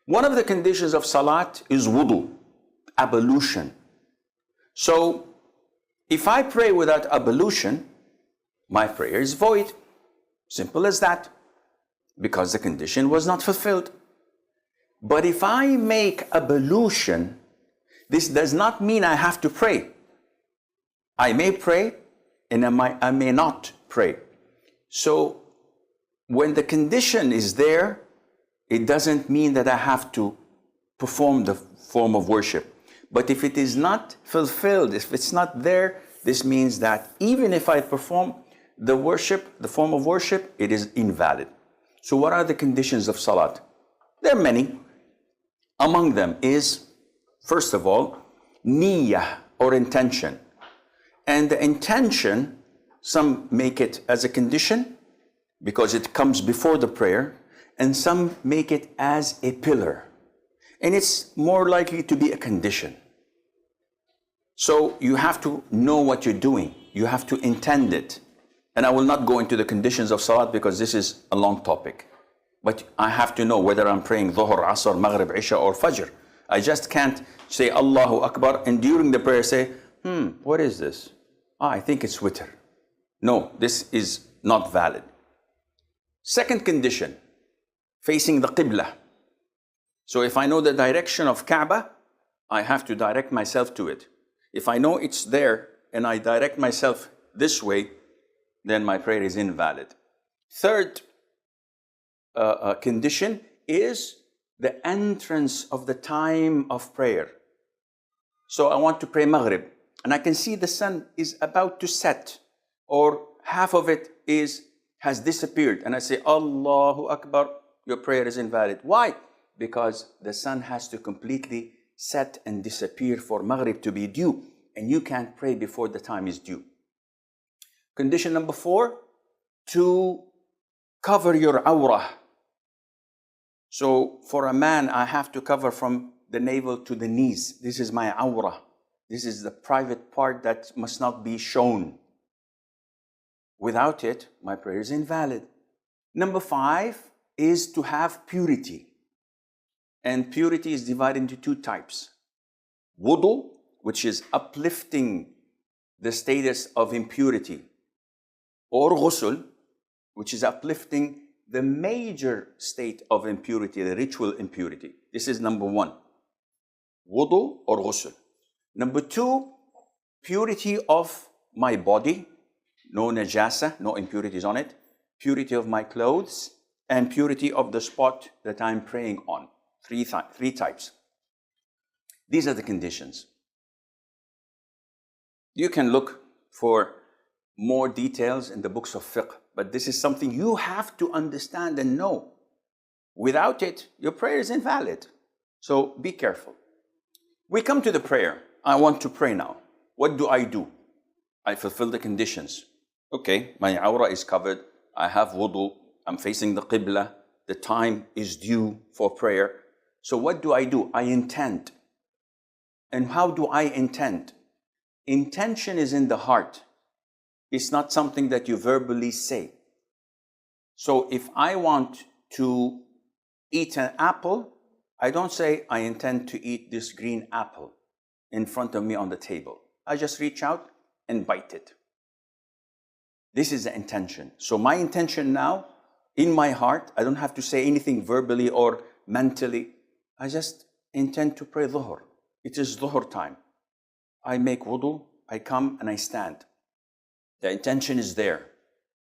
One of the conditions of salat is wudu, ablution. So if I pray without ablution, my prayer is void. Simple as that, because the condition was not fulfilled. But if I make ablution, this does not mean I have to pray. I may pray and I may not pray. So when the condition is there, it doesn't mean that I have to perform the form of worship. But if it is not fulfilled, if it's not there, this means that even if I perform the worship, the form of worship, it is invalid. So what are the conditions of salat? There are many. Among them is, first of all, niyyah, or intention. And the intention, some make it as a condition because it comes before the prayer, and some make it as a pillar. And it's more likely to be a condition. So you have to know what you're doing. You have to intend it. And I will not go into the conditions of salat because this is a long topic. But I have to know whether I'm praying Dhuhr, Asr, Maghrib, Isha, or Fajr. I just can't say Allahu Akbar and during the prayer say, what is this? I think it's witr. No, this is not valid. Second condition, facing the Qibla. So if I know the direction of Kaaba, I have to direct myself to it. If I know it's there and I direct myself this way, then my prayer is invalid. Third condition is the entrance of the time of prayer. So I want to pray Maghrib, and I can see the sun is about to set, or half of it has disappeared, and I say, Allahu Akbar, your prayer is invalid. Why? Because the sun has to completely set and disappear for Maghrib to be due, and you can't pray before the time is due. Condition number 4, to cover your awrah. So for a man, I have to cover from the navel to the knees. This is my awrah. This is the private part that must not be shown. Without it, my prayer is invalid. Number 5 is to have purity. And purity is divided into 2 types. Wudu, which is uplifting the status of impurity. Or ghusl, which is uplifting the major state of impurity, the ritual impurity. This is number 1. Wudu or ghusl. Number 2, purity of my body. No najasa, no impurities on it. Purity of my clothes. And purity of the spot that I'm praying on. 3 types. These are the conditions. You can look for more details in the books of fiqh, but this is something you have to understand and know. Without it, your prayer is invalid. So be careful. We come to the prayer. I want to pray now. What do? I fulfill the conditions. Okay, my awrah is covered. I have wudu. I'm facing the qibla. The time is due for prayer. So what do? I intend. And how do I intend? Intention is in the heart. It's not something that you verbally say. So if I want to eat an apple, I don't say I intend to eat this green apple in front of me on the table. I just reach out and bite it. This is the intention. So my intention now, in my heart, I don't have to say anything verbally or mentally. I just intend to pray Dhuhr. It is Dhuhr time. I make wudu, I come and I stand. The intention is there.